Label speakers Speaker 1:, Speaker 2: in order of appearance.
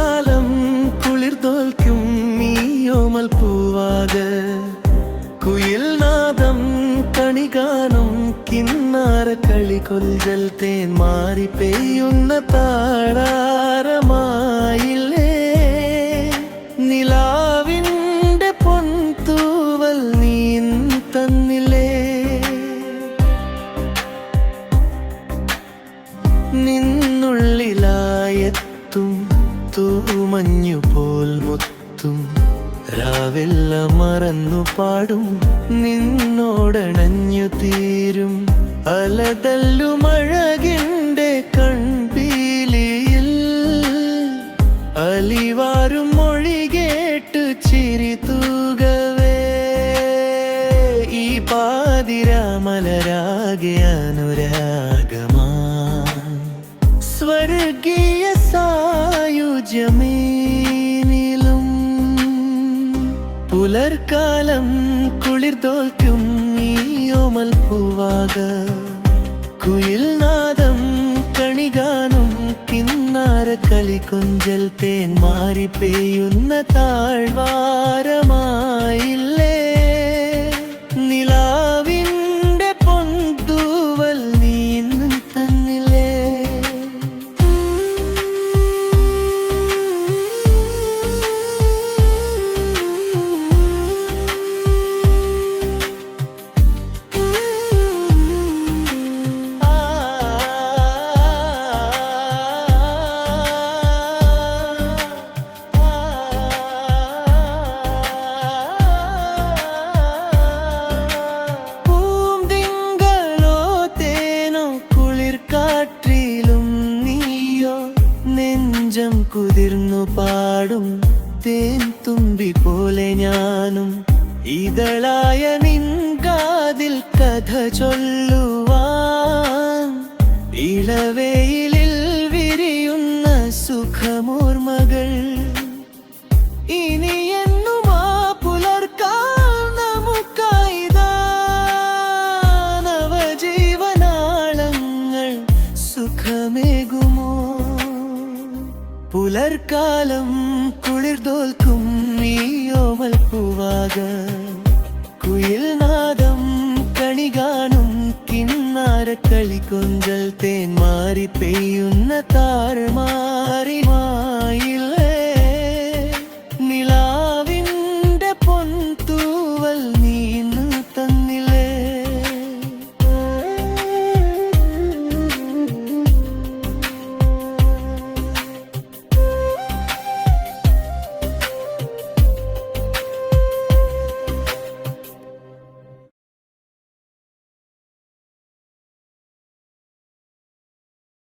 Speaker 1: പുലർക്കാലം കുളിർ തോൽക്കും നീയോമൽ പൂവാക കുയിൽ നാദം കണികാനും കിന്നാര കളി കൊഞ്ചൽ തേൻ മാറി പെയ്യുന്ന താളാരമായില്ലേ നിലാവിൻ്റെ പൊൻതൂവൽ നീ തന്നില്ലേ നിന്നുള്ളിലായെത്തും തൂമഞ്ഞു പോൽ മുത്തും രാവെല്ലാം മറന്നു പാടും നിന്നോടണഞ്ഞു തീരും അലതല്ലുമഴകിൻ്റെ കൺപീലിയിൽ അലിവാരും മൊഴി കേട്ടു ചിരി തൂകവേ ഈ പാതിരാമലരാകെ അനുരാഗമാ സ്വർഗീയ സായുജ്യമേനിലും പുലർക്കാലം കുളിർ തോൽക്കും നീയോമൽ പൂവാക കുയിൽ നാദം കണികാനും കിന്നാര കളി കൊഞ്ചൽ തേൻ മാറി പെയ്യുന്ന താഴ്വാരമായില്ലേ നിലാവിൻ്റെ പൊൻതൂവൽ നീ തന്നില്ലേ നെഞ്ചം കുതിർന്നു പാടും തേൻ തുമ്പി പോലെ ഞാനും ഇതളായ നിൻകാതിൽ കഥ ചൊല്ലുവാൻ ഇളവെയിലിൽ വിരിയുന്ന സുഖമോർമകൾ ഇനി എന്നും ആ പുലർക്കാൽ നമുക്കായിതാ നവജീവനാളങ്ങൾ സുഖമേകുമോ പുലർക്കാലം കുളിർ തോൽക്കും നീയോമൽ പൂവാക കുയിൽ നാദം കണികാനും കിന്നാര കളി കൊഞ്ചൽ തേൻ മാറി പെയ്യുന്ന താഴ്മാറി മായിൽ